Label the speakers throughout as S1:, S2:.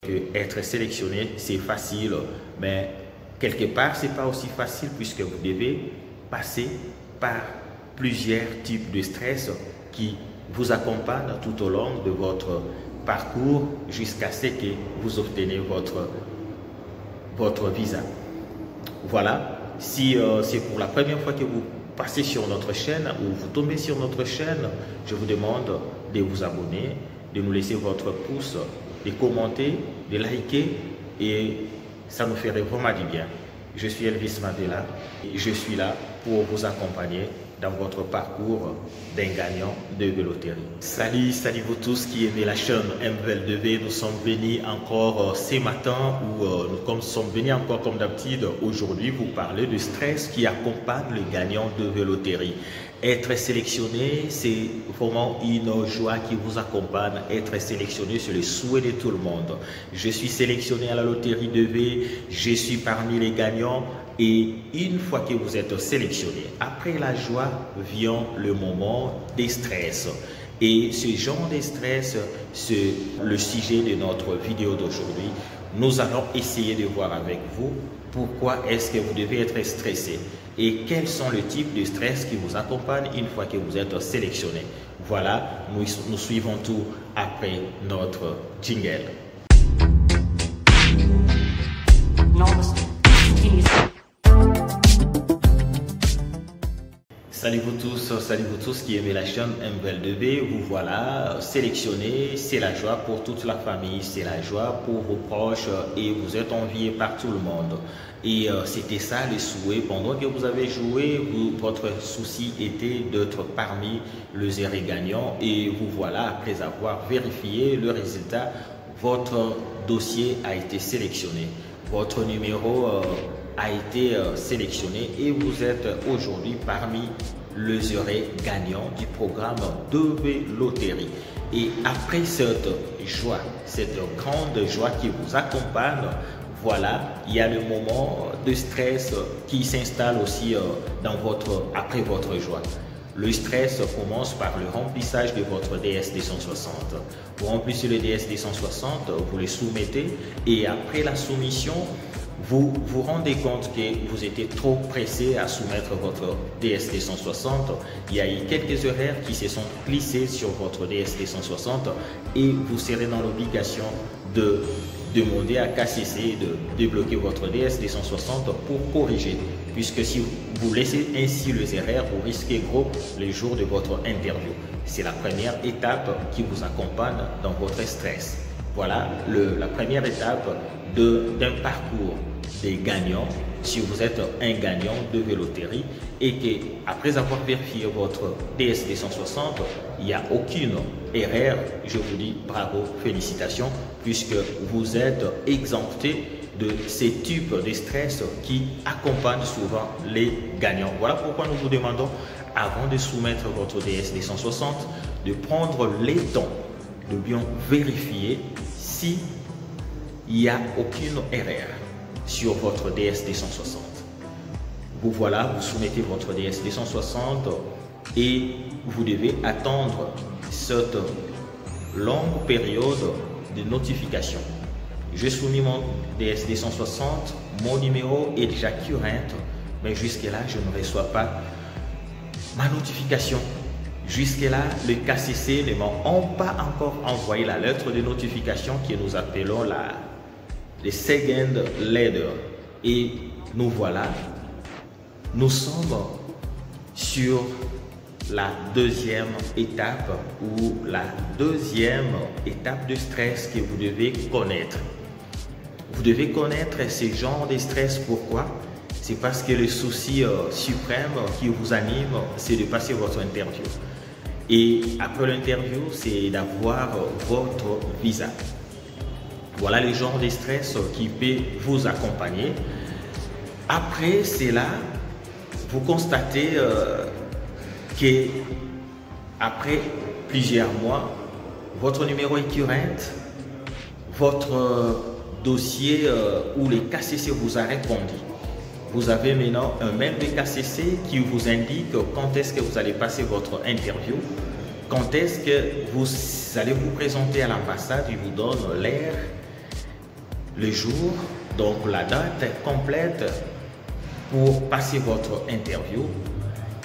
S1: que être sélectionné, c'est facile, mais quelque part, ce n'est pas aussi facile puisque vous devez passer par plusieurs types de stress qui vous accompagnent tout au long de votre parcours jusqu'à ce que vous obtenez votre visa. Voilà, si c'est pour la première fois que vous passez sur notre chaîne ou vous tombez sur notre chaîne, je vous demande de vous abonner, de nous laisser votre pouce, de commenter, de liker et ça nous ferait vraiment du bien. Je suis Elvis Mandela et je suis là pour vous accompagner dans votre parcours d'un gagnant de véloterie. Salut vous tous qui aimez la chaîne MVL2V. Nous sommes venus encore ce matin où nous sommes venus encore comme d'habitude aujourd'hui vous parler du stress qui accompagne le gagnant de véloterie. Être sélectionné, c'est vraiment une joie qui vous accompagne. Être sélectionné, c'est le souhait de tout le monde. Je suis sélectionné à la loterie 2V, je suis parmi les gagnants. Et une fois que vous êtes sélectionné, après la joie vient le moment des stress. Et ce genre de stress, c'est le sujet de notre vidéo d'aujourd'hui. Nous allons essayer de voir avec vous pourquoi est-ce que vous devez être stressé et quels sont les types de stress qui vous accompagnent une fois que vous êtes sélectionné. Voilà, nous suivons tout après notre jingle. Salut vous tous qui aimez la chaîne MVL2V, vous voilà sélectionné, c'est la joie pour toute la famille, c'est la joie pour vos proches et vous êtes envié par tout le monde. Et c'était ça le souhait, pendant que vous avez joué, votre souci était d'être parmi les heureux gagnants et vous voilà, après avoir vérifié le résultat, votre dossier a été sélectionné, votre numéro a été sélectionné et vous êtes aujourd'hui parmi les heureux gagnants du programme 2V Loterie. Et après cette joie, cette grande joie qui vous accompagne, voilà, il y a le moment de stress qui s'installe aussi après votre joie. Le stress commence par le remplissage de votre DS260. Vous remplissez le DS260, vous le soumettez et après la soumission, vous vous rendez compte que vous étiez trop pressé à soumettre votre DS260. Il y a eu quelques erreurs qui se sont glissées sur votre DS260 et vous serez dans l'obligation de demander à KCC de débloquer votre DS260 pour corriger. Puisque si vous laissez ainsi les erreurs, vous risquez gros les jours de votre interview. C'est la première étape qui vous accompagne dans votre stress. Voilà la première étape d'un parcours des gagnants. Si vous êtes un gagnant de véloterie et que après avoir vérifié votre DS260, il n'y a aucune erreur, je vous dis bravo, félicitations, puisque vous êtes exempté de ces types de stress qui accompagnent souvent les gagnants. Voilà pourquoi nous vous demandons, avant de soumettre votre DS260, de prendre le temps de bien vérifier si il n'y a aucune erreur sur votre DS260. Vous voilà, vous soumettez votre DS260 et vous devez attendre cette longue période de notification. J'ai soumis mon DS260, mon numéro est déjà current, mais jusque-là, je ne reçois pas ma notification. Jusque-là, le KCC ne m'ont pas encore envoyé la lettre de notification que nous appelons le second letter. Et nous voilà, nous sommes sur la deuxième étape ou la deuxième étape de stress que vous devez connaître. Vous devez connaître ce genre de stress. Pourquoi? C'est parce que le souci suprême qui vous anime, c'est de passer votre interview. Et après l'interview, c'est d'avoir votre visa. Voilà le genre de stress qui peut vous accompagner. Après cela, vous constatez que après plusieurs mois, votre numéro est current, votre dossier ou les KCC vous a répondu. Vous avez maintenant un mail de KCC qui vous indique quand est-ce que vous allez passer votre interview, quand est-ce que vous allez vous présenter à l'ambassade, ils vous donnent l'heure le jour, donc la date complète pour passer votre interview.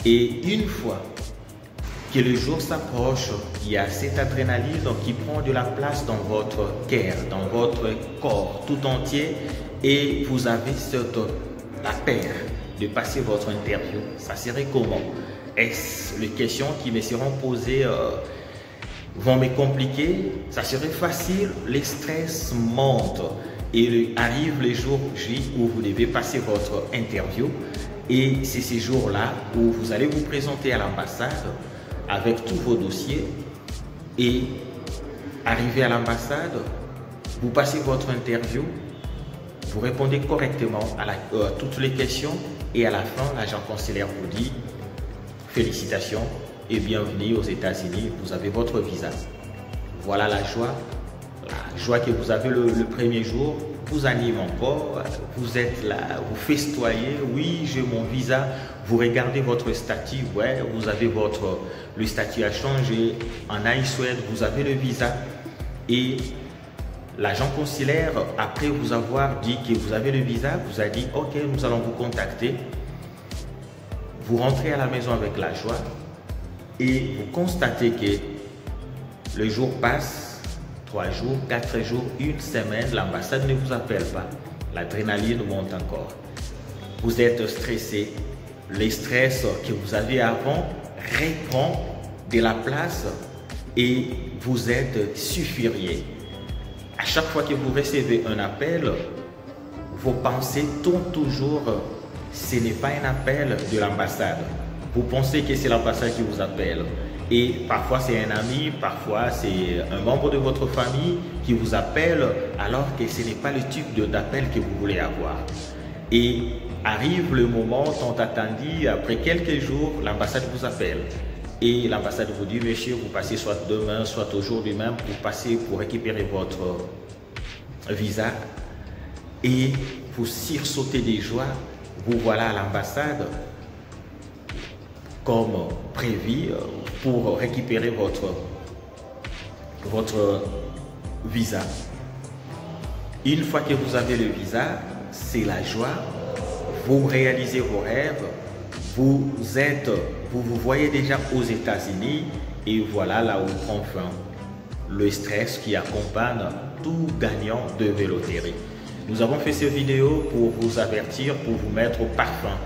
S1: Et une fois que le jour s'approche, il y a cette adrénaline qui prend de la place dans votre cœur, dans votre corps tout entier, et vous avez la peur de passer votre interview. Ça serait comment? Est-ce les questions qui me seront posées vont me compliquer? Ça serait facile? Les stress montent et arrive le jour J où vous devez passer votre interview, et c'est ces jours-là où vous allez vous présenter à l'ambassade avec tous vos dossiers, et arrivé à l'ambassade, vous passez votre interview, vous répondez correctement à toutes les questions, et à la fin, l'agent consulaire vous dit félicitations et bienvenue aux États-Unis, vous avez votre visa. Voilà la joie que vous avez le premier jour vous anime encore, vous êtes là, vous festoyez, oui j'ai mon visa, vous regardez votre statut, ouais vous avez le statut a changé, en iSuède vous avez le visa, et l'agent consulaire, après vous avoir dit que vous avez le visa, vous a dit ok nous allons vous contacter. Vous rentrez à la maison avec la joie et vous constatez que le jour passe, 3 jours, 4 jours, 1 semaine, l'ambassade ne vous appelle pas. L'adrénaline monte encore. Vous êtes stressé. Le stress que vous avez avant reprend de la place et vous êtes suffurié. À chaque fois que vous recevez un appel, vos pensées tournent toujours. Ce n'est pas un appel de l'ambassade. Vous pensez que c'est l'ambassade qui vous appelle. Et parfois c'est un ami, parfois c'est un membre de votre famille qui vous appelle alors que ce n'est pas le type d'appel que vous voulez avoir. Et arrive le moment tant attendu, après quelques jours, l'ambassade vous appelle. Et l'ambassade vous dit, monsieur, vous passez soit demain, soit aujourd'hui même pour récupérer votre visa. Et vous sursautez des joies, vous voilà à l'ambassade comme prévu pour récupérer votre visa. Une fois que vous avez le visa, c'est la joie, vous réalisez vos rêves, vous vous voyez déjà aux États-Unis, et voilà là où prend fin le stress qui accompagne tout gagnant de véloterie. Nous avons fait cette vidéo pour vous avertir, pour vous mettre au parfum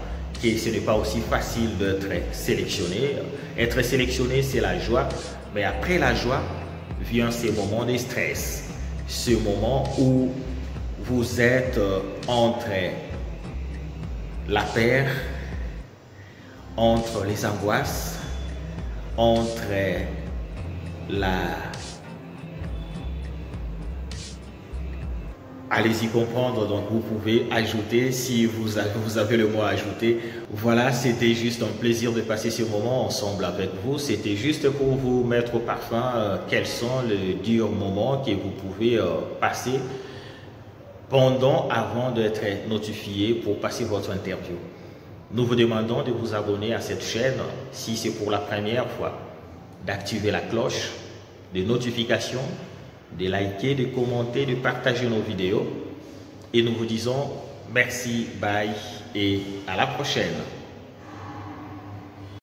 S1: que ce n'est pas aussi facile d'être sélectionné. Être sélectionné, c'est la joie, mais après la joie vient ces moments de stress, ce moment où vous êtes entre la peur, entre les angoisses, entre allez-y comprendre, donc vous pouvez ajouter si vous avez le mot à ajouter. Voilà, c'était juste un plaisir de passer ce moment ensemble avec vous. C'était juste pour vous mettre au parfum quels sont les durs moments que vous pouvez passer avant d'être notifié pour passer votre interview. Nous vous demandons de vous abonner à cette chaîne si c'est pour la première fois, d'activer la cloche de notification, de liker, de commenter, de partager nos vidéos. Et nous vous disons merci, bye et à la prochaine.